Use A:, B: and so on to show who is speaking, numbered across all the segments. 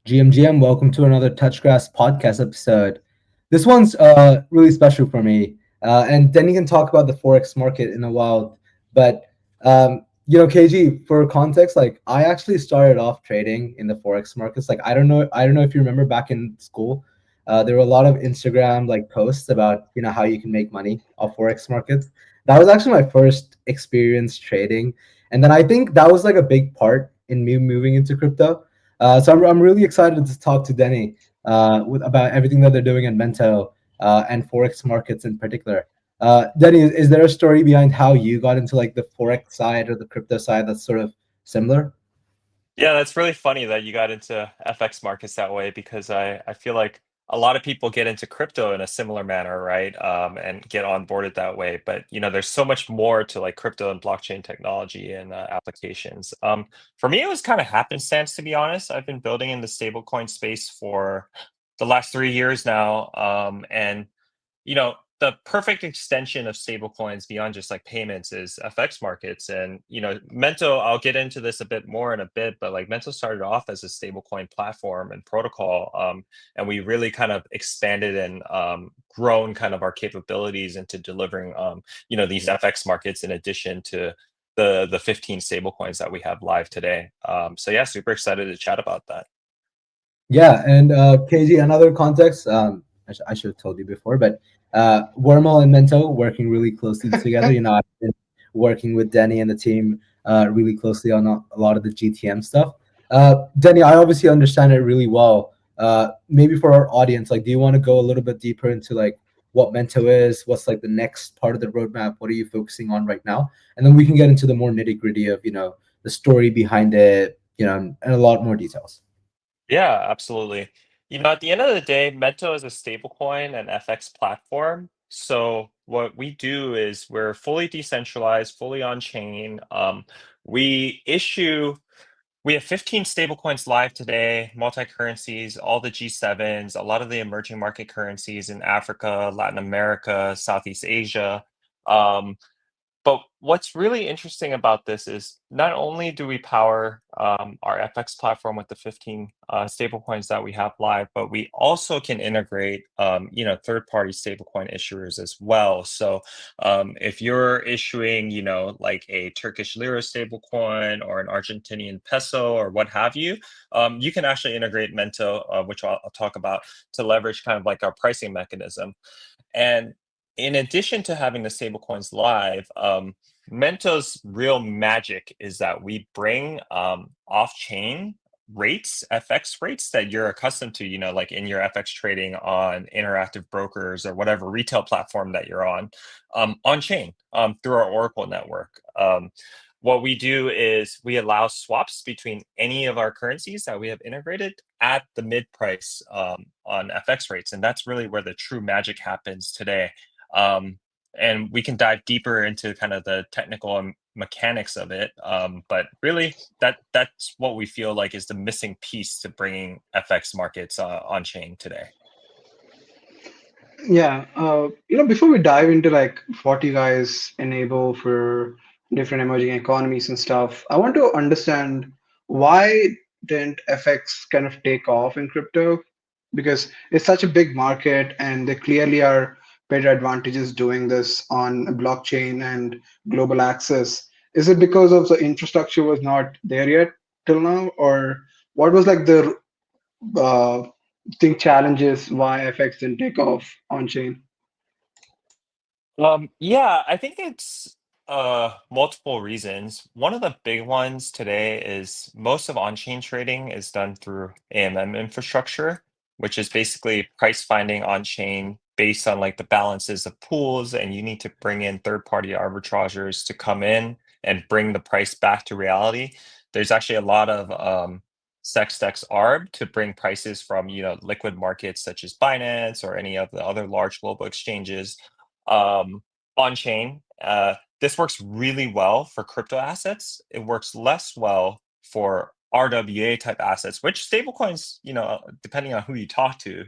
A: GMGM, welcome to another TouchGrass podcast episode. This one's really special for me. And Denney can talk about the Forex market in a while. But, KG, for context, like I actually started off trading in the Forex markets. Like, I don't know if you remember back in school, there were a lot of Instagram like posts about, how you can make money off Forex markets. That was actually my first experience trading. And then I think that was like a big part in me moving into crypto. So I'm really excited to talk to Denney about everything that they're doing in Mento and Forex markets in particular. Denney, is there a story behind how you got into like the Forex side or the crypto side that's sort of similar?
B: Yeah, that's really funny that you got into FX markets that way because I feel like a lot of people get into crypto in a similar manner, right? And get onboarded that way. But there's so much more to like crypto and blockchain technology and applications. For me, it was kind of happenstance, to be honest. I've been building in the stablecoin space for the last 3 years now, and the perfect extension of stablecoins beyond just like payments is FX markets. And Mento, I'll get into this a bit more in a bit, but like Mento started off as a stablecoin platform and protocol, and we really kind of expanded and grown kind of our capabilities into delivering these FX markets in addition to the 15 stablecoins that we have live today. So yeah, super excited to chat about that.
A: Yeah, and KG, another context. I should have told you before, but Wormel and Mento working really closely together. I've been working with Denney and the team really closely on a lot of the GTM stuff. Denney, I obviously understand it really well. Maybe for our audience, like, do you want to go a little bit deeper into like what Mento is? What's like the next part of the roadmap? What are you focusing on right now? And then we can get into the more nitty gritty of the story behind it, and a lot more details.
B: Yeah, absolutely. At the end of the day, Mento is a stablecoin and FX platform. So what we do is we're fully decentralized, fully on chain. We issue, we have 15 stablecoins live today, multi-currencies, all the G7s, a lot of the emerging market currencies in Africa, Latin America, Southeast Asia. Um, but what's really interesting about this is not only do we power our FX platform with the 15 stablecoins that we have live, but we also can integrate, third-party stablecoin issuers as well. So if you're issuing, like a Turkish lira stablecoin or an Argentinian peso or what have you, you can actually integrate Mento, which I'll talk about, to leverage kind of like our pricing mechanism. And in addition to having the stablecoins live, Mento's real magic is that we bring off-chain rates, FX rates that you're accustomed to, like in your FX trading on Interactive Brokers or whatever retail platform that you're on chain through our Oracle network. What we do is we allow swaps between any of our currencies that we have integrated at the mid price on FX rates. And that's really where the true magic happens today. Um, and we can dive deeper into kind of the technical and mechanics of it. But really, that's what we feel like is the missing piece to bringing FX markets on chain today.
C: Yeah, before we dive into like what you guys enable for different emerging economies and stuff, I want to understand why didn't FX kind of take off in crypto? Because it's such a big market and there clearly are better advantages doing this on a blockchain and global access. Is it because of the infrastructure was not there yet till now, or what was like the uh, think challenges why FX didn't take off on chain?
B: Yeah, I think it's multiple reasons. One of the big ones today is most of on-chain trading is done through AMM infrastructure, which is basically price finding on-chain based on like the balances of pools, and you need to bring in third-party arbitrageurs to come in and bring the price back to reality. There's actually a lot of SexDex arb to bring prices from liquid markets such as Binance or any of the other large global exchanges on chain. This works really well for crypto assets. It works less well for RWA type assets, which stablecoins, depending on who you talk to,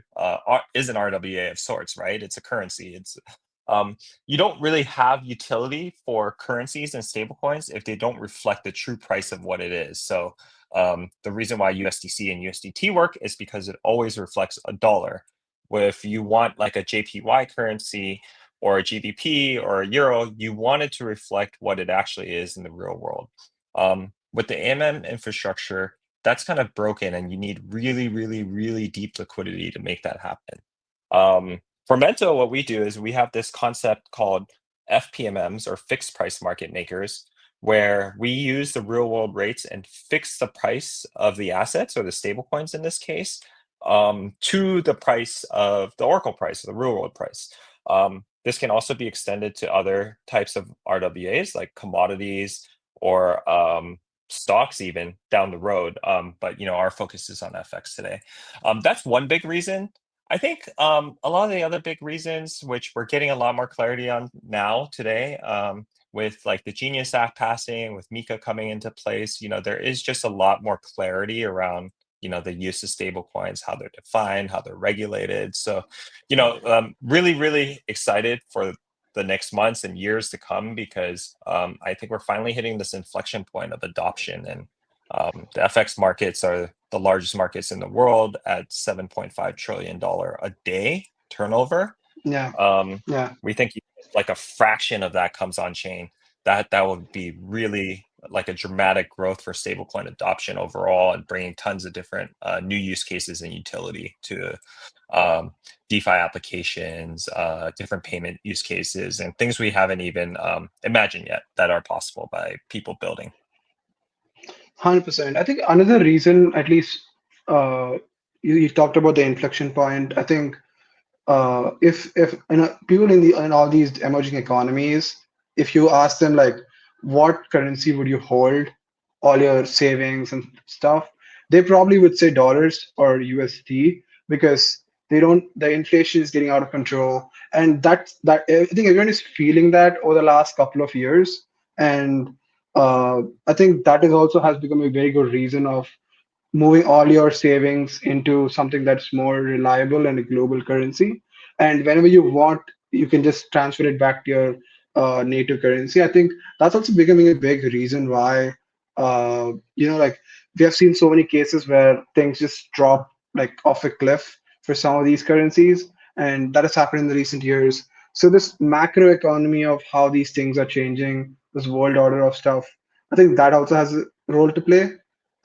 B: is an RWA of sorts, right? It's a currency. You don't really have utility for currencies and stablecoins if they don't reflect the true price of what it is. So The reason why USDC and USDT work is because it always reflects a dollar. If you want like a JPY currency or a GBP or a euro, you want it to reflect what it actually is in the real world. With the AMM infrastructure, that's kind of broken, and you need really, really, really deep liquidity to make that happen. For Mento, what we do is we have this concept called FPMMs, or fixed price market makers, where we use the real world rates and fix the price of the assets, or the stablecoins in this case, to the price of the Oracle price, or the real world price. This can also be extended to other types of RWAs, like commodities or stocks even down the road. But our focus is on FX today. That's one big reason. I think a lot of the other big reasons, which we're getting a lot more clarity on now today, with like the Genius Act passing, with Mika coming into place, there is just a lot more clarity around the use of stable coins, how they're defined, how they're regulated. So, really, really excited for the next months and years to come, because I think we're finally hitting this inflection point of adoption, and the FX markets are the largest markets in the world at $7.5 trillion a day turnover.
C: Yeah. Yeah.
B: We think like a fraction of that comes on chain. That would be really like a dramatic growth for stablecoin adoption overall, and bringing tons of different new use cases and utility to DeFi applications, different payment use cases, and things we haven't even imagined yet that are possible by people building.
C: 100%. I think another reason, at least, you talked about the inflection point. I think if people in all these emerging economies, if you ask them like what currency would you hold all your savings and stuff, they probably would say dollars or USD, because the inflation is getting out of control, and that I think everyone is feeling that over the last couple of years. And I think that is also has become a very good reason of moving all your savings into something that's more reliable and a global currency. And whenever you want, you can just transfer it back to your native currency. I think that's also becoming a big reason why, like we have seen so many cases where things just drop like off a cliff for some of these currencies, and that has happened in the recent years. So this macro economy of how these things are changing, this world order of stuff, I think that also has a role to play.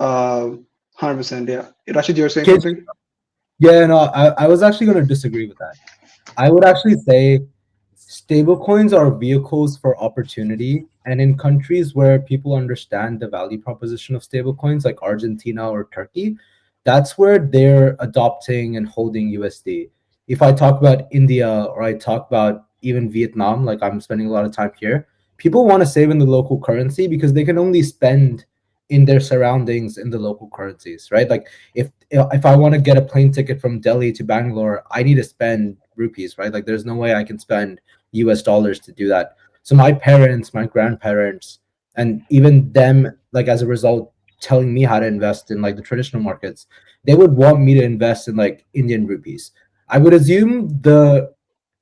C: 100%, yeah. Rashid, you're saying
A: Kids,
C: something?
A: yeah, no, I was actually going to disagree with that. I would actually say stablecoins are vehicles for opportunity, and in countries where people understand the value proposition of stablecoins, like Argentina or Turkey, that's where they're adopting and holding USD. If I talk about India, or I talk about even Vietnam, like I'm spending a lot of time here, people want to save in the local currency because they can only spend in their surroundings in the local currencies, right? Like if I want to get a plane ticket from Delhi to Bangalore, I need to spend rupees, right? Like there's no way I can spend US dollars to do that. So my parents, my grandparents, and even them, like as a result, telling me how to invest in like the traditional markets, they would want me to invest in like Indian rupees. I would assume the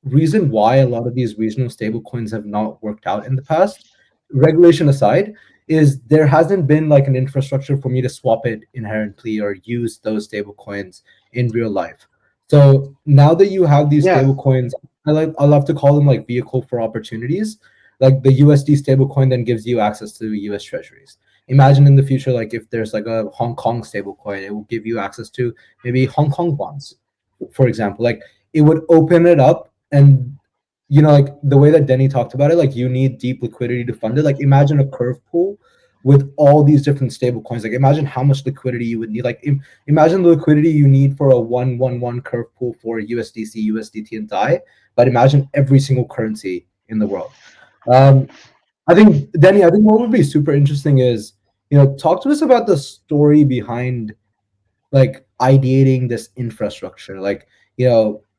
A: reason why a lot of these regional stable coins have not worked out in the past, regulation aside, is there hasn't been like an infrastructure for me to swap it inherently or use those stable coins in real life. So now that you have these
C: Yeah.
A: stable coins, I love to call them like vehicle for opportunities. Like the USD stablecoin then gives you access to US treasuries. Imagine in the future, like if there's like a Hong Kong stablecoin, it will give you access to maybe Hong Kong bonds, for example. Like it would open it up, and like the way that Denney talked about it, like you need deep liquidity to fund it. Like imagine a curve pool with all these different stable coins. Like imagine how much liquidity you would need. Like imagine the liquidity you need for a 1-1-1 curve pool for USDC, USDT, and DAI, but imagine every single currency in the world. I think, Denney, I think what would be super interesting is, talk to us about the story behind like ideating this infrastructure. Like,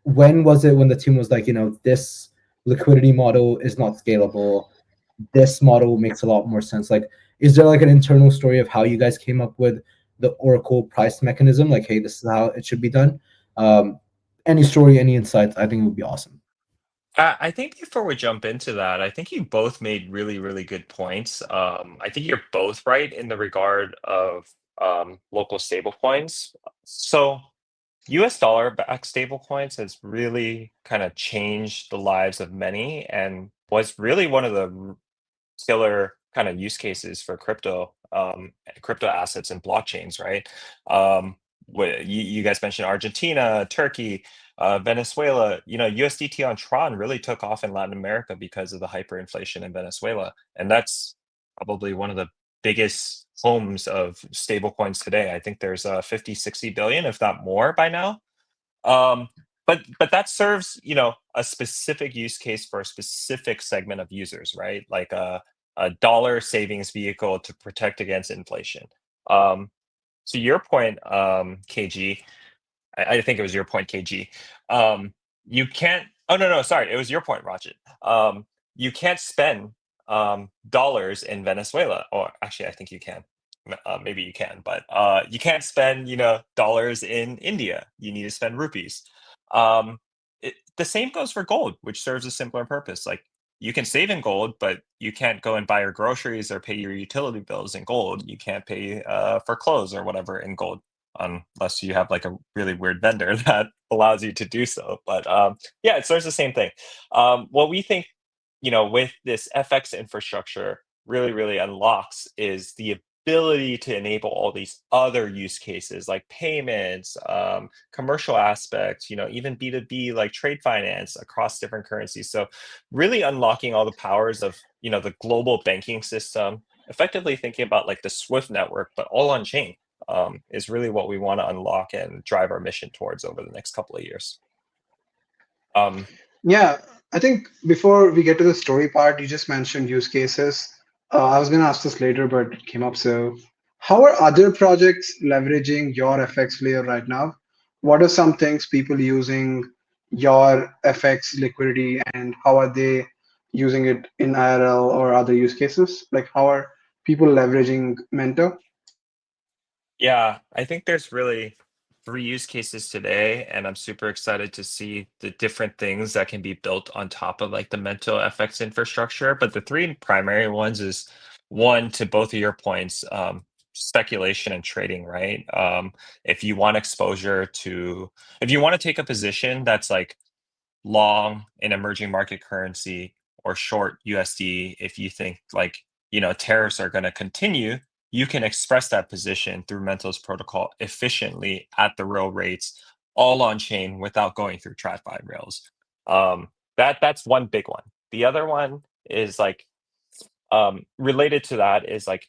A: when was it when the team was like, this liquidity model is not scalable, this model makes a lot more sense? Like, is there like an internal story of how you guys came up with the Oracle price mechanism? Like, hey, this is how it should be done. Any story, any insights, I think it would be awesome.
B: I think before we jump into that, I think you both made really, really good points. I think you're both right in the regard of local stablecoins. So US dollar backed stablecoins has really kind of changed the lives of many and was really one of the killer kind of use cases for crypto assets and blockchains, right? You guys mentioned Argentina, Turkey, Venezuela. USDT on Tron really took off in Latin America because of the hyperinflation in Venezuela, and that's probably one of the biggest homes of stablecoins today. I think there's 50, 60 billion, if not more by now. Um, but that serves, a specific use case for a specific segment of users, right? Like a dollar savings vehicle to protect against inflation. Um, to your point, KG, I think it was your point, KG. You can't. Oh no, sorry, it was your point, Rajat. You can't spend dollars in Venezuela, or actually, I think you can. Maybe you can, but you can't spend, dollars in India. You need to spend rupees. Um, the same goes for gold, which serves a similar purpose. Like you can save in gold, but you can't go and buy your groceries or pay your utility bills in gold. You can't pay for clothes or whatever in gold unless you have like a really weird vendor that allows you to do so. But yeah, it serves the same thing. What we think, with this FX infrastructure really, really unlocks is the ability to enable all these other use cases like payments, commercial aspects, even B2B like trade finance across different currencies. So really unlocking all the powers of, the global banking system, effectively thinking about like the Swift network, but all on chain is really what we want to unlock and drive our mission towards over the next couple of years.
C: Yeah, I think before we get to the story part, you just mentioned use cases. I was going to ask this later, but it came up. So, how are other projects leveraging your FX layer right now? What are some things people using your FX liquidity, and how are they using it in IRL or other use cases? Like, how are people leveraging Mento?
B: Yeah, I think there's really three use cases today, and I'm super excited to see the different things that can be built on top of like the Mento FX infrastructure. But the three primary ones is one, to both of your points, speculation and trading, right? If you want exposure to, if you want to take a position that's like long in emerging market currency or short USD, if you think like, tariffs are going to continue, you can express that position through Mentos protocol efficiently at the real rates, all on chain without going through TradFi rails. That's one big one. The other one is like related to that is like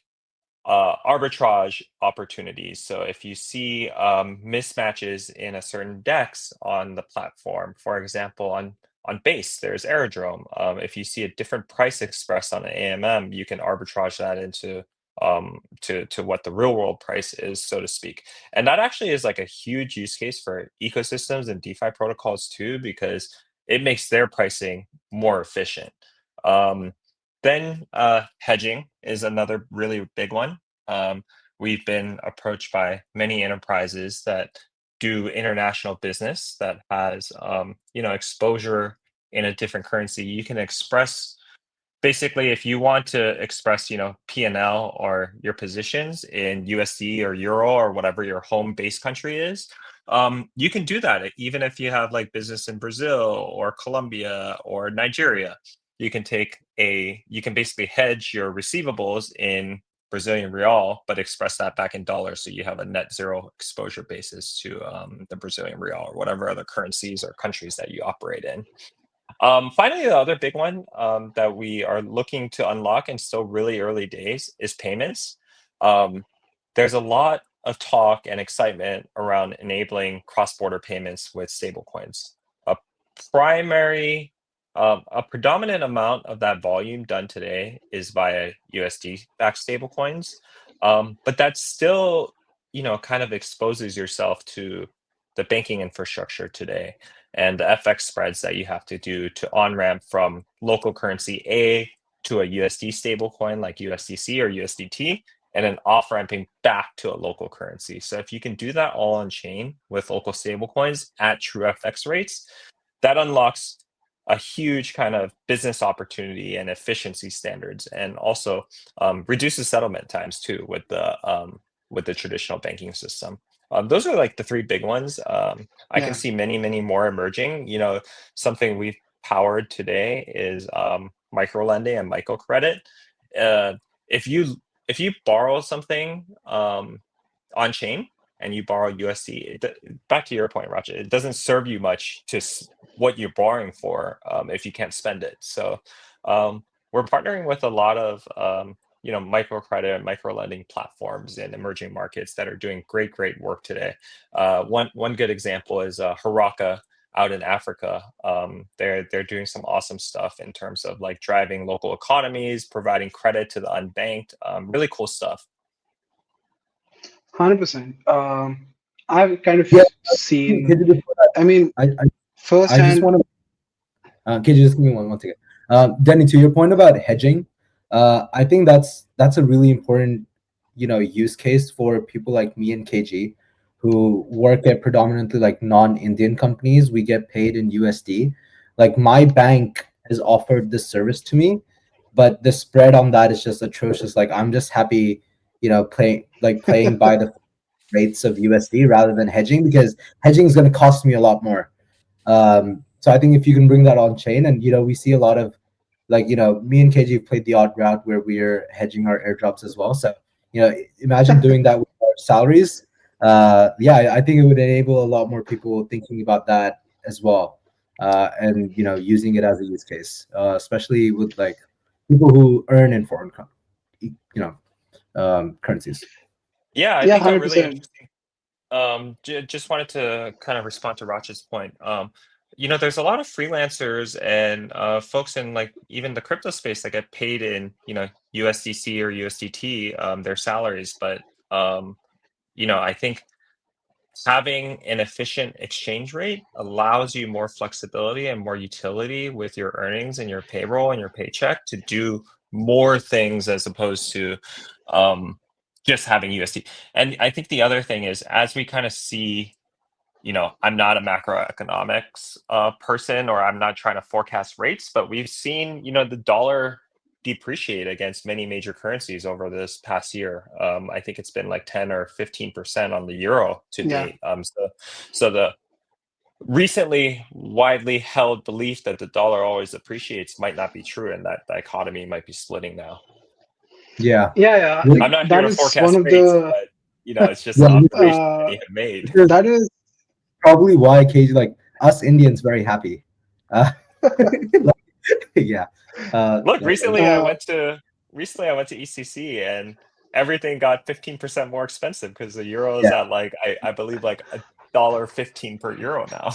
B: arbitrage opportunities. So if you see mismatches in a certain DEX on the platform, for example, on base, there's Aerodrome. If you see a different price expressed on an AMM, you can arbitrage that into to what the real world price is, so to speak. And that actually is like a huge use case for ecosystems and DeFi protocols too, because it makes their pricing more efficient. Um, then hedging is another really big one. We've been approached by many enterprises that do international business that has exposure in a different currency. You can express basically if you want to express P&L or your positions in USD or Euro or whatever your home base country is. You can do that even if you have like business in Brazil or Colombia or Nigeria. You can basically hedge your receivables in Brazilian real, but express that back in dollars, so you have a net zero exposure basis to the Brazilian real or whatever other currencies or countries that you operate in. Finally, the other big one that we are looking to unlock and still really early days is payments. Um, there's a lot of talk and excitement around enabling cross-border payments with stablecoins. A a predominant amount of that volume done today is via USD-backed stablecoins, but that still, kind of exposes yourself to the banking infrastructure today and the FX spreads that you have to do to on-ramp from local currency A to a USD stablecoin like USDC or USDT, and then off-ramping back to a local currency. So if you can do that all on chain with local stablecoins at true FX rates, that unlocks a huge kind of business opportunity and efficiency standards, and also reduces settlement times too with the with the traditional banking system. Those are like the three big ones. I can
C: Yeah.
B: see many more emerging. Something we've powered today is micro lending and microcredit. Uh, if you if you borrow something on chain and you borrow USD, back to your point, Raja, it doesn't serve you much to what you're borrowing for if you can't spend it. So we're partnering with a lot of microcredit and micro lending platforms in emerging markets that are doing great work today. One good example is Haraka out in Africa. They're doing some awesome stuff in terms of like driving local economies, providing credit to the unbanked. Really cool stuff.
C: 100%. I've kind of
A: Yeah,
C: seen,
A: KJ, before that,
C: I mean,
A: I just
C: firsthand,
A: want to KJ, just give me one second. Denney, to your point about hedging, I think that's a really important use case for people like me and KG who work at predominantly like non-Indian companies. We get paid in USD. Like my bank has offered this service to me, but the spread on that is just atrocious. Like I'm just happy, playing by the rates of USD rather than hedging, because hedging is going to cost me a lot more. So I think if you can bring that on chain, and we see a lot of me and KG have played the odd route where we're hedging our airdrops as well. So imagine doing that with our salaries. Yeah, I think it would enable a lot more people thinking about that as well, and using it as a use case, especially with like people who earn in foreign currencies.
B: Yeah, I
C: yeah,
B: think a really
C: 100%.
B: interesting. Just wanted to kind of respond to Rach's point. There's a lot of freelancers and folks in like even the crypto space that get paid in USDC or USDT, their salaries. But I think having an efficient exchange rate allows you more flexibility and more utility with your earnings and your payroll and your paycheck to do more things as opposed to just having USD. And I think the other thing is, as we kind of see, I'm not a macroeconomics person, or I'm not trying to forecast rates, but we've seen, the dollar depreciate against many major currencies over this past year. I think it's been like 10 or 15% on the euro to
C: Yeah.
B: date. So the recently widely held belief that the dollar always appreciates might not be true, and that dichotomy might be splitting now.
A: Yeah.
C: Yeah.
A: Yeah.
C: Like
B: I'm not here
C: that
B: to
C: is one
B: forecast
C: of
B: rates,
C: the,
B: but it's just
A: Yeah,
B: an observation
C: uh,
B: many have made.
A: because
C: that is,
A: probably why KG, like us Indians, very happy. Yeah.
B: Look,
C: uh,
B: recently I went to ECC, and everything got 15% more expensive because the euro is
A: Yeah.
B: at like I believe like $1.15 per euro now.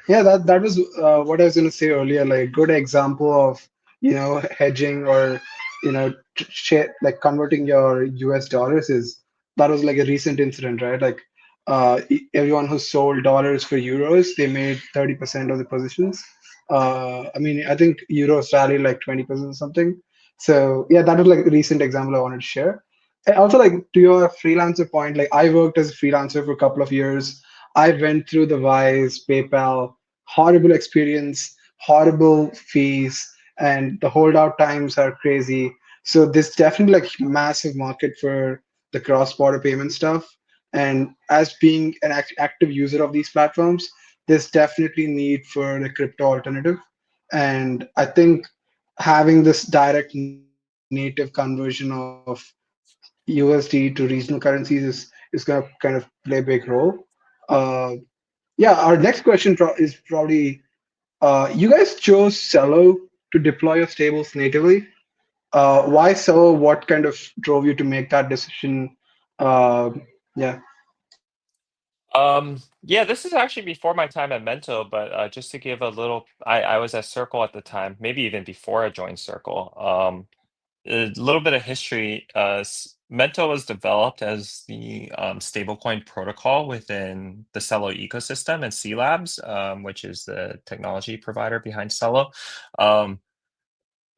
C: yeah, that was what I was going to say earlier. Like, good example of hedging or like converting your US dollars is that was like a recent incident, right? Like, everyone who sold dollars for euros, they made 30% of the positions. I mean, I think euros rallied like 20% or something. So yeah, that was like a recent example I wanted to share. And also, like to your freelancer point, like I worked as a freelancer for a couple of years. I went through the Wise, PayPal, horrible experience, horrible fees, and the holdout times are crazy. So this definitely like massive market for the cross-border payment stuff. And as being an active user of these platforms, there's definitely need for the crypto alternative. And I think having this direct native conversion of USD to regional currencies is going to kind of play a big role. Uh, yeah, our next question is probably you guys chose Celo to deploy your stables natively. Why Celo? What kind of drove you to make that decision? Uh, yeah,
B: Yeah, this is actually before my time at Mento, but just to give a little, I was at Circle at the time, maybe even before I joined Circle. A little bit of history. Mento was developed as the stablecoin protocol within the Celo ecosystem and C Labs, which is the technology provider behind Celo.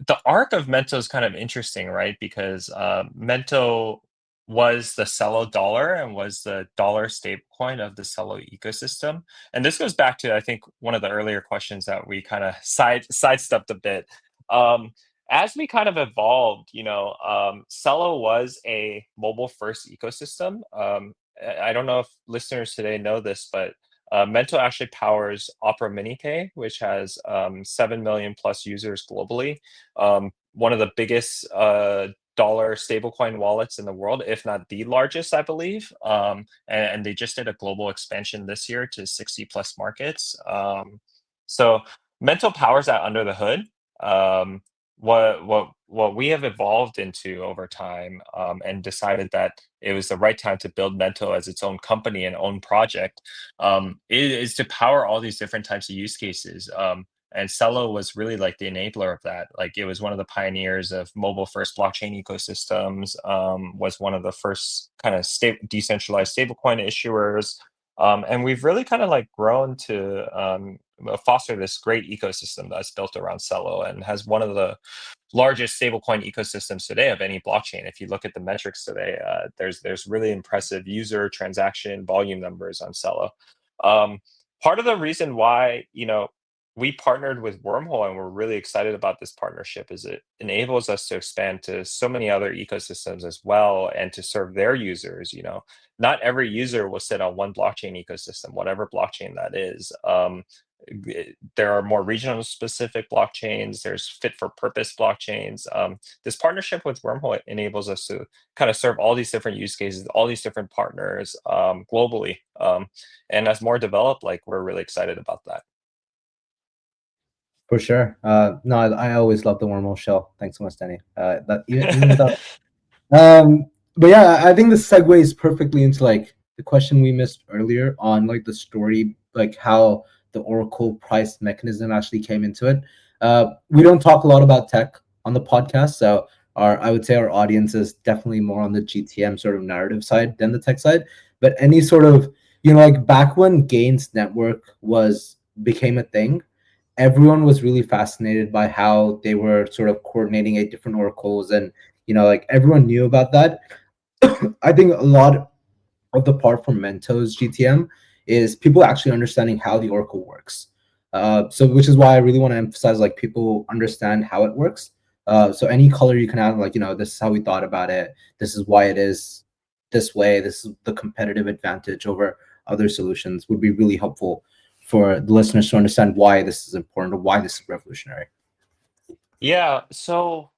B: The arc of Mento is kind of interesting, right? Because Mento was the Celo dollar and was the dollar stablecoin of the Celo ecosystem. And this goes back to, I think, one of the earlier questions that we kind of sidestepped a bit. Um, as we kind of evolved, Celo was a mobile-first ecosystem. I don't know if listeners today know this, but Mento actually powers Opera MiniPay, which has 7 million plus users globally. One of the biggest dollar stablecoin wallets in the world, if not the largest, I believe. And they just did a global expansion this year to 60 plus markets. So Mento powers that under the hood. Um, what we have evolved into over time, and decided that it was the right time to build Mento as its own company and own project, is to power all these different types of use cases. And Celo was really like the enabler of that. Like, it was one of the pioneers of mobile first blockchain ecosystems, was one of the first kind of decentralized stablecoin issuers. And we've really kind of like grown to foster this great ecosystem that's built around Celo and has one of the largest stablecoin ecosystems today of any blockchain. If you look at the metrics today, there's really impressive user transaction volume numbers on Celo. Part of the reason why we partnered with Wormhole and we're really excited about this partnership is it enables us to expand to so many other ecosystems as well and to serve their users. Not every user will sit on one blockchain ecosystem, whatever blockchain that is. There are more regional specific blockchains. There's fit for purpose blockchains. This partnership with Wormhole enables us to kind of serve all these different use cases, all these different partners globally. And as more develop, like, we're really excited about that.
A: For sure. No, I always love the wormhole shell. Thanks so much, Denney. That even without but yeah, I think this segues perfectly into like the question we missed earlier on like the story, like how the Oracle price mechanism actually came into it. We don't talk a lot about tech on the podcast, so I would say our audience is definitely more on the GTM sort of narrative side than the tech side. But any sort of like back when Gaines Network became a thing, everyone was really fascinated by how they were sort of coordinating 8 different oracles, and like everyone knew about that. I think a lot of the part from Mento's GTM is people actually understanding how the oracle works. So which is why I really want to emphasize like people understand how it works. So any color you can add, like this is how we thought about it, this is why it is this way, this is the competitive advantage over other solutions, would be really helpful for the listeners to understand why this is important or why this is revolutionary.
B: Yeah. So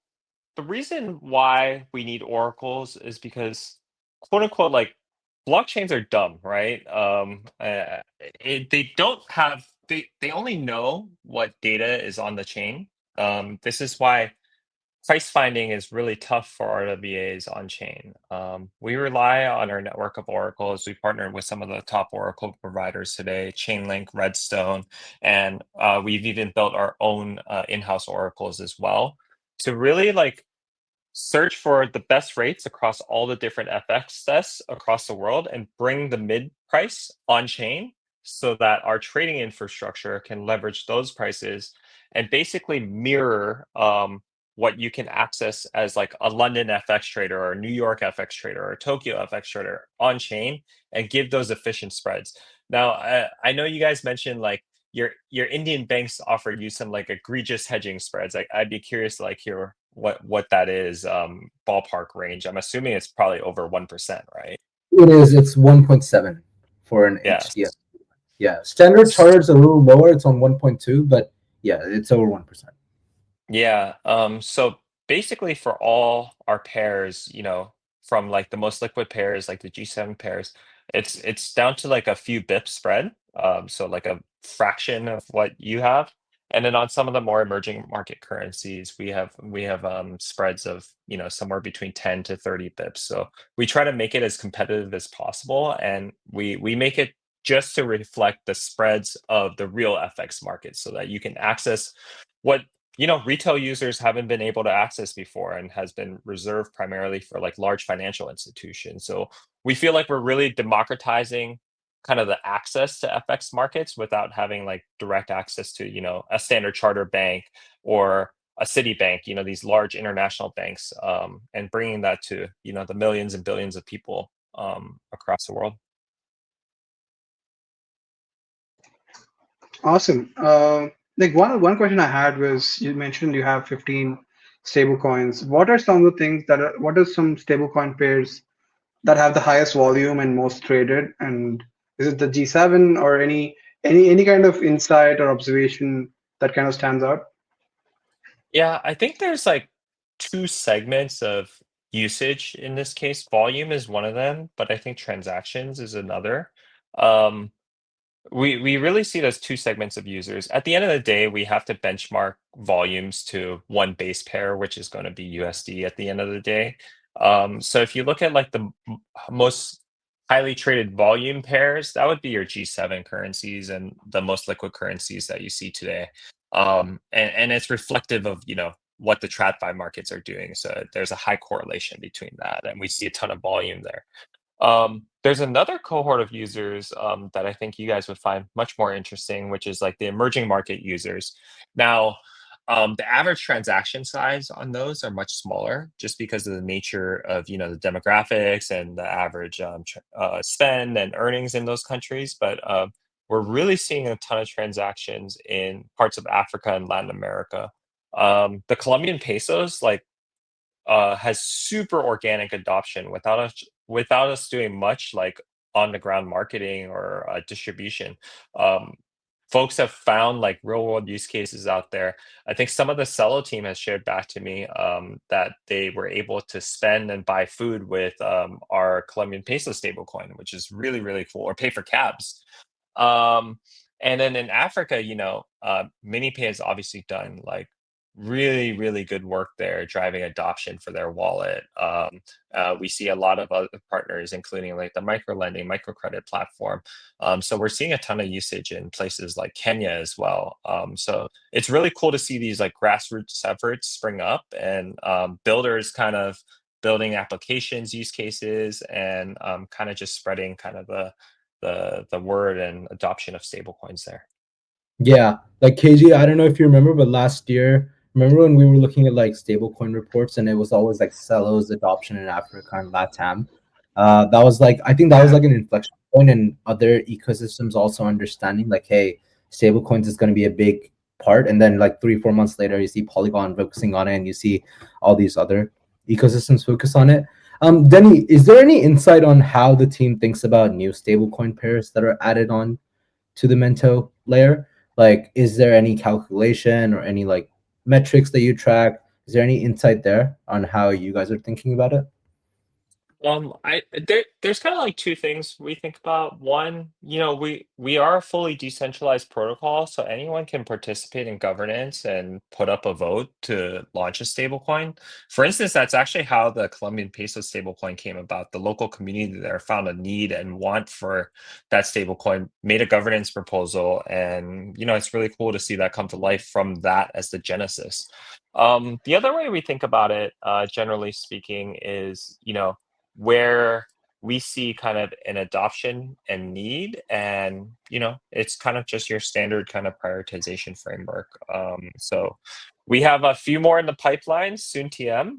B: the reason why we need oracles is because, quote unquote, like, blockchains are dumb, right? They don't have they only know what data is on the chain. This is why price finding is really tough for RWAs on chain. We rely on our network of oracles. We partner with some of the top oracle providers today, Chainlink, Redstone, and we've even built our own in-house oracles as well to really like search for the best rates across all the different FX desks across the world and bring the mid price on chain so that our trading infrastructure can leverage those prices and basically mirror what you can access as like a London FX trader or a New York FX trader or a Tokyo FX trader on chain and give those efficient spreads. Now, I know you guys mentioned like your Indian banks offered you some like egregious hedging spreads. Like, I'd be curious to like hear what that is, ballpark range. I'm assuming it's probably over 1%, right?
A: It is. It's 1.7 for an
B: Yes.
A: HDF. Yeah, Standard Charter's a little lower. It's on 1.2, but yeah, it's over 1%.
B: Yeah. So basically for all our pairs, from like the most liquid pairs, like the G7 pairs, it's down to like a few bips spread. So like a fraction of what you have. And then on some of the more emerging market currencies, we have spreads of, somewhere between 10 to 30 bips. So we try to make it as competitive as possible, and we make it just to reflect the spreads of the real FX market so that you can access what retail users haven't been able to access before and has been reserved primarily for like large financial institutions. So we feel like we're really democratizing kind of the access to FX markets without having like direct access to, a Standard Charter bank or a Citibank, these large international banks, and bringing that to, the millions and billions of people across the world.
C: Awesome. Like one question I had was, you mentioned you have 15 stablecoins. What are some of the things that are, what are some stablecoin pairs that have the highest volume and most traded? And is it the G7 or any kind of insight or observation that kind of stands out?
B: Yeah, I think there's like two segments of usage in this case. Volume is one of them, but I think transactions is another. Um, we really see it as two segments of users. At the end of the day, we have to benchmark volumes to one base pair, which is going to be USD at the end of the day. So if you look at like the most highly traded volume pairs, that would be your G7 currencies and the most liquid currencies that you see today. And it's reflective of, what the TradFi markets are doing. So there's a high correlation between that, and we see a ton of volume there. There's another cohort of users that I think you guys would find much more interesting, which is like the emerging market users. Now, the average transaction size on those are much smaller, just because of the nature of the demographics and the average spend and earnings in those countries. But we're really seeing a ton of transactions in parts of Africa and Latin America. The Colombian pesos, like has super organic adoption without us doing much like on the ground marketing or distribution. Um, Folks have found like real world use cases out there. I think some of the Celo team has shared back to me that they were able to spend and buy food with our Colombian peso stablecoin, which is really really cool, or pay for cabs. Um, and then in Africa, MiniPay has obviously done like really, really good work there, driving adoption for their wallet. We see a lot of other partners, including like the micro lending, microcredit platform. So we're seeing a ton of usage in places like Kenya as well. So it's really cool to see these like grassroots efforts spring up, and builders kind of building applications, use cases, and kind of just spreading kind of the word and adoption of stablecoins there.
A: Yeah, like KG, I don't know if you remember, but last year, remember when we were looking at like stablecoin reports and it was always like Celo's adoption in Africa and LATAM. That was like, I think that was
C: Yeah.
A: like an inflection point, and other ecosystems also understanding like, hey, stablecoins is going to be a big part. And then like 3, 4 months later, you see Polygon focusing on it, and you see all these other ecosystems focus on it. Denney, is there any insight on how the team thinks about new stablecoin pairs that are added on to the Mento layer? Like, is there any calculation or any like metrics that you track? Is there any insight there on how you guys are thinking about it?
B: There's kind of like two things we think about. One, we are a fully decentralized protocol, so anyone can participate in governance and put up a vote to launch a stablecoin. For instance, that's actually how the Colombian peso stablecoin came about. The local community there found a need and want for that stablecoin, made a governance proposal, and it's really cool to see that come to life from that as the genesis. The other way we think about it, generally speaking, is where we see kind of an adoption and need, and it's kind of just your standard kind of prioritization framework. So we have a few more in the pipeline, soon TM,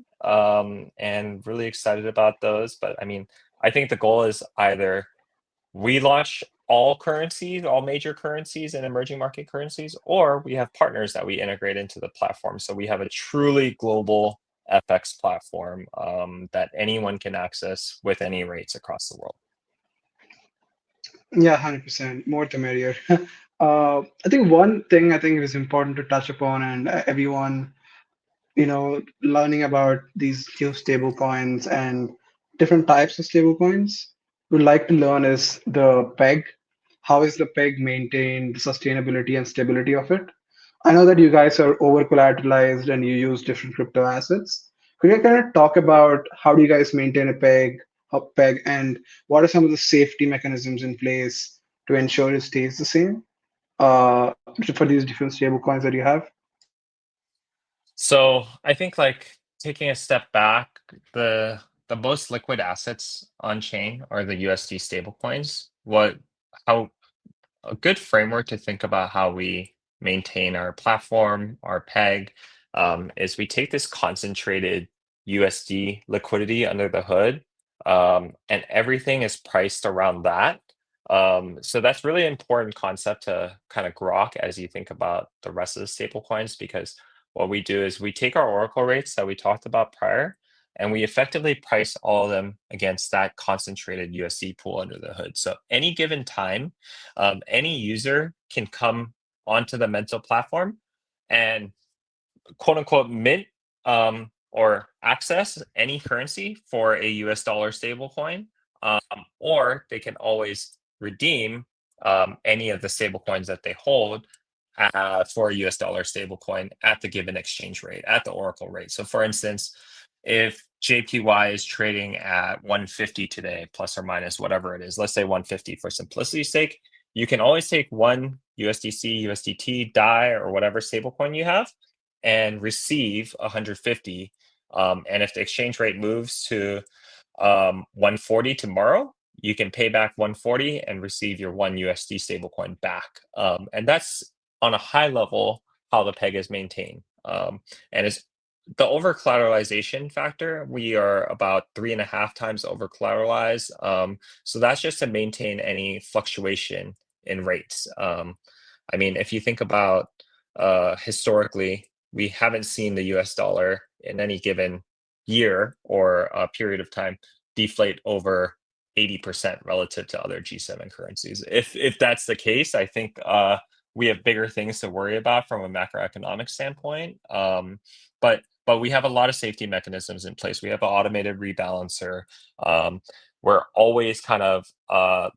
B: and really excited about those. But I mean, I think the goal is either we launch all major currencies and emerging market currencies, or we have partners that we integrate into the platform. So we have a truly global FX platform that anyone can access with any rates across the world.
C: Yeah, 100%. More the merrier. I think one thing I think is important to touch upon, and everyone, learning about these new stable coins and different types of stable coins would like to learn is the peg. How is the peg maintained, the sustainability and stability of it? I know that you guys are over collateralized and you use different crypto assets. Could you kind of talk about how do you guys maintain a peg, and what are some of the safety mechanisms in place to ensure it stays the same for these different stable coins that you have?
B: So I think like taking a step back, the most liquid assets on chain are the USD stablecoins. How a good framework to think about how we maintain our platform, our peg, is we take this concentrated USD liquidity under the hood, and everything is priced around that. So that's really important concept to kind of grok as you think about the rest of the stable coins, because what we do is we take our Oracle rates that we talked about prior, and we effectively price all of them against that concentrated USD pool under the hood. So any given time, any user can come onto the Mento platform and quote unquote mint or access any currency for a US dollar stablecoin, um, or they can always redeem any of the stablecoins that they hold for a US dollar stablecoin at the given exchange rate, at the Oracle rate. So, for instance, if JPY is trading at 150 today, plus or minus whatever it is, let's say 150 for simplicity's sake, you can always take one USDC, USDT, DAI, or whatever stablecoin you have and receive 150. And if the exchange rate moves to 140 tomorrow, you can pay back 140 and receive your one USD stablecoin back. And that's on a high level how the peg is maintained. And it's the over collateralization factor. We are about 3.5 times over collateralized. So that's just to maintain any fluctuation in rates. I mean, if you think about historically, we haven't seen the US dollar in any given year or a period of time deflate over 80% relative to other G7 currencies. If that's the case, I think we have bigger things to worry about from a macroeconomic standpoint. But we have a lot of safety mechanisms in place. We have an automated rebalancer. We're always kind of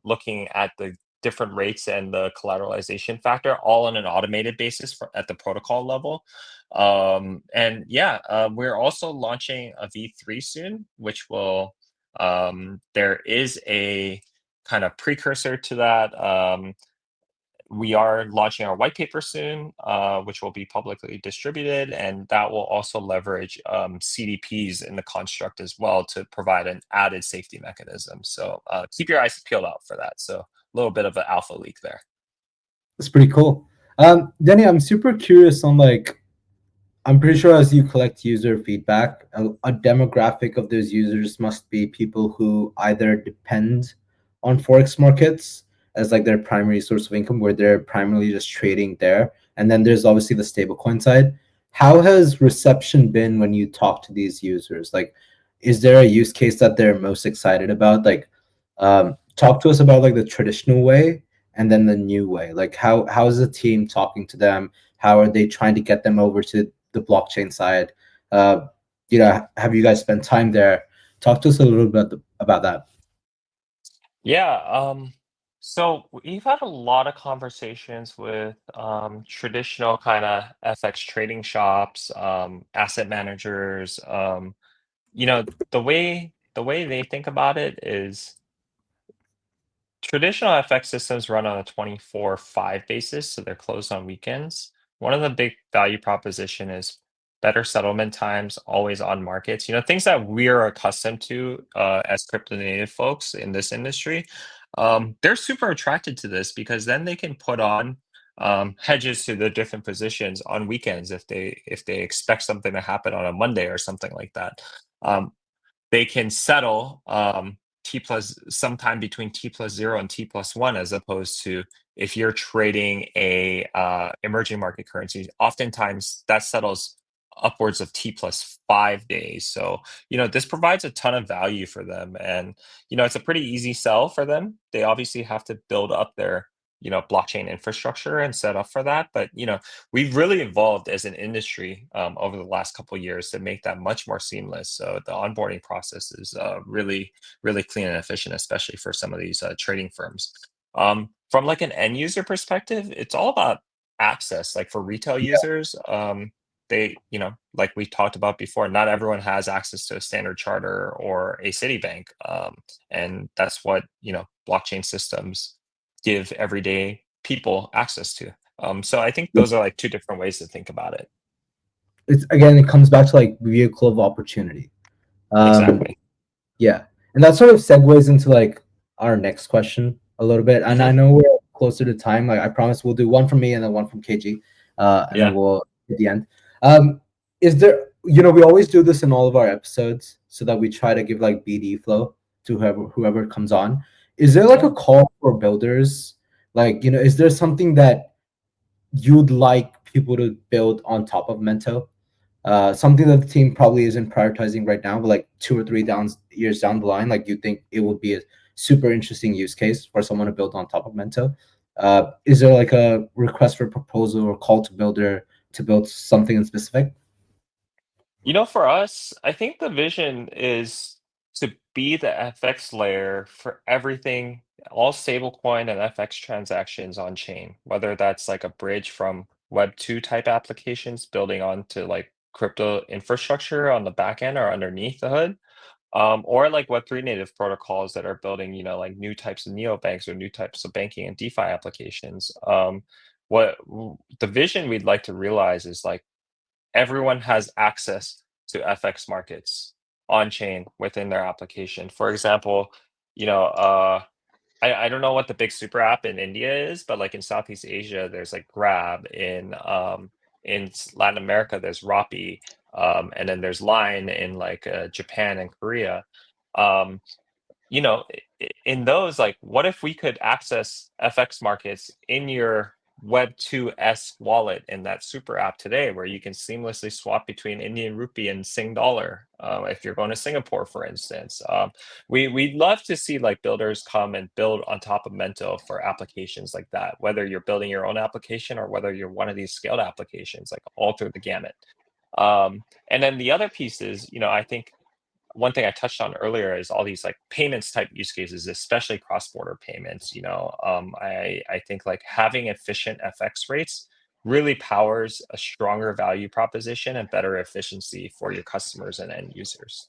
B: looking at the different rates and the collateralization factor all on an automated basis at the protocol level. And yeah, we're also launching a V3 soon, which will, there is a kind of precursor to that. We are launching our white paper soon, which will be publicly distributed, and that will also leverage CDPs in the construct as well to provide an added safety mechanism. So keep your eyes peeled out for that. So a little bit of an alpha leak there.
A: That's pretty cool. Denney, I'm super curious on I'm pretty sure as you collect user feedback, a demographic of those users must be people who either depend on Forex markets as their primary source of income, where they're primarily just trading there. And then there's obviously the stablecoin side. How has reception been when you talk to these users? Is there a use case that they're most excited about? Talk to us about the traditional way and then the new way. How is the team talking to them? How are they trying to get them over to the blockchain side? Have you guys spent time there? Talk to us a little bit about that.
B: Yeah, so we've had a lot of conversations with traditional kind of FX trading shops, asset managers. The way they think about it is traditional FX systems run on a 24/5 basis, so they're closed on weekends. One of the big value proposition is better settlement times, always on markets. Things that we're accustomed to as crypto native folks in this industry. They're super attracted to this because then they can put on hedges to the different positions on weekends if they expect something to happen on a Monday or something like that. They can settle T plus sometime between T plus 0 and T plus 1, as opposed to if you're trading a emerging market currency, oftentimes that settles upwards of T plus 5 days. So, this provides a ton of value for them. And, it's a pretty easy sell for them. They obviously have to build up their, blockchain infrastructure and set up for that. But, we've really evolved as an industry over the last couple of years to make that much more seamless. So the onboarding process is really, really clean and efficient, especially for some of these trading firms. From an end user perspective, it's all about access. For retail users, they, like we talked about before, not everyone has access to a Standard Charter or a Citibank, and that's what blockchain systems give everyday people access to. So I think those are two different ways to think about it.
A: It comes back to vehicle of opportunity.
B: Exactly.
A: Yeah, and that sort of segues into our next question a little bit. And I know we're closer to time. I promise we'll do one from me and then one from KG, and then we'll at the end. Is there, we always do this in all of our episodes so that we try to give BD flow to whoever comes on. Is there a call for builders? Is there something that you'd like people to build on top of Mento? something that the team probably isn't prioritizing right now, but like 2 or 3 years down the line, like you think it would be a super interesting use case for someone to build on top of Mento? Is there like a request for proposal or call to builder to build something in specific?
B: For us, I think the vision is to be the FX layer for everything, all stablecoin and FX transactions on chain, whether that's like a bridge from Web 2 type applications building onto like crypto infrastructure on the back end or underneath the hood, or like Web 3 native protocols that are building, like new types of neobanks or new types of banking and DeFi applications. The vision we'd like to realize is like everyone has access to FX markets on chain within their application. For example, I don't know what the big super app in India is, but like in Southeast Asia, there's like Grab. In Latin America, there's Rappi, and then there's Line in like Japan and Korea. Um, in those, like, what if we could access FX markets in your Web 2-esque wallet in that super app today, where you can seamlessly swap between Indian rupee and Sing dollar, if you're going to Singapore, for instance. We'd love to see like builders come and build on top of Mento for applications like that, whether you're building your own application or whether you're one of these scaled applications, like all through the gamut. And then the other piece is, I think one thing I touched on earlier is all these like payments type use cases, especially cross-border payments. I think like having efficient FX rates really powers a stronger value proposition and better efficiency for your customers and end users.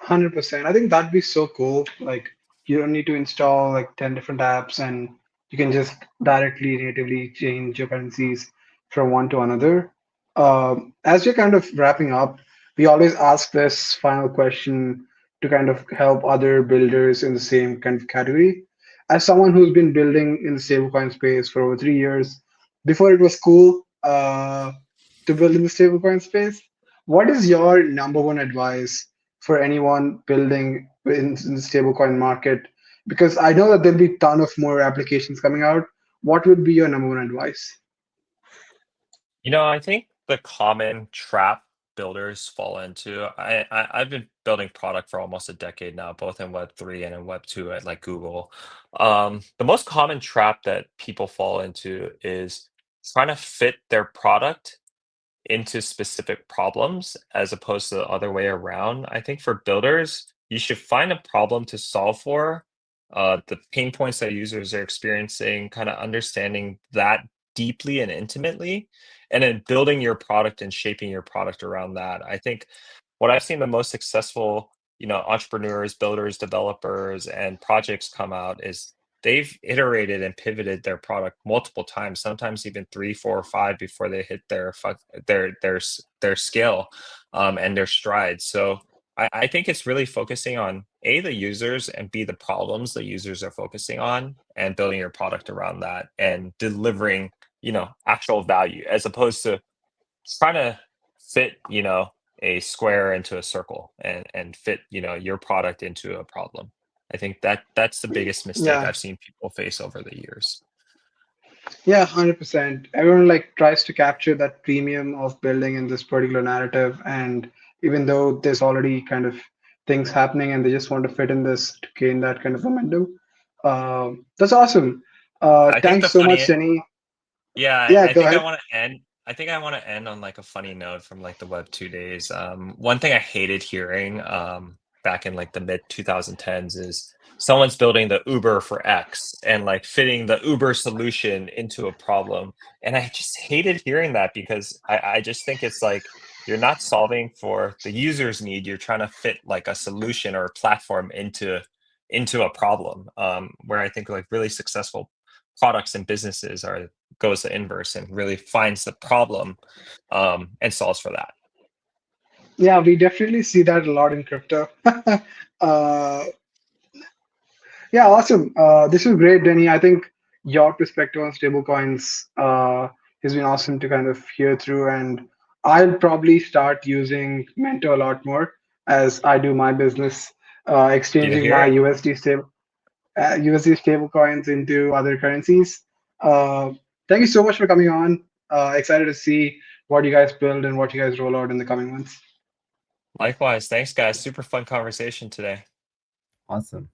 C: 100%. I think that'd be so cool. Like you don't need to install like 10 different apps and you can just directly natively change your currencies from one to another. As we're kind of wrapping up, we always ask this final question to kind of help other builders in the same kind of category. As someone who's been building in the stablecoin space for over 3 years, before it was cool to build in the stablecoin space, what is your number one advice for anyone building in the stablecoin market? Because I know that there'll be a ton of more applications coming out. What would be your number one advice?
B: I think the common trap builders fall into. I've been building product for almost a decade now, both in Web 3 and in Web 2 at like Google. The most common trap that people fall into is trying to fit their product into specific problems as opposed to the other way around. I think for builders, you should find a problem to solve for, the pain points that users are experiencing, kind of understanding that deeply and intimately, and then building your product and shaping your product around that. I think what I've seen the most successful, entrepreneurs, builders, developers, and projects come out is they've iterated and pivoted their product multiple times, sometimes even three, four, or five before they hit their scale, and their stride. So I think it's really focusing on A, the users, and B, the problems the users are focusing on, and building your product around that and delivering, actual value as opposed to trying to fit, a square into a circle and fit, your product into a problem. I think that's the biggest mistake
C: Yeah,
B: I've seen people face over the years.
C: yeah, 100%. Everyone like tries to capture that premium of building in this particular narrative, and even though there's already kind of things happening, and they just want to fit in this to gain that kind of momentum. That's awesome.
B: I think
C: Thanks
B: the
C: so much,
B: funny
C: Jenny.
B: Yeah,
C: Yeah,
B: I
C: go
B: think I
C: ahead.
B: want to end. I think I want to end on like a funny note from like the Web 2 days. One thing I hated hearing, back in like the mid 2010s is someone's building the Uber for X and like fitting the Uber solution into a problem. And I just hated hearing that because I just think it's like you're not solving for the user's need. You're trying to fit like a solution or a platform into a problem. Where I think like really successful products and businesses are goes the inverse and really finds the problem, and solves for that.
C: Yeah, we definitely see that a lot in crypto. uh, Yeah, awesome. This is great, Denny. I think your perspective on stablecoins has been awesome to kind of hear through, and I'll probably start using Mento a lot more as I do my business,
B: You to
C: exchanging
B: hear
C: my
B: it?
C: USD stable coins into other currencies. Uh, Thank you so much for coming on. Excited to see what you guys build and what you guys roll out in the coming months.
B: Likewise. Thanks, guys. Super fun conversation today.
A: Awesome.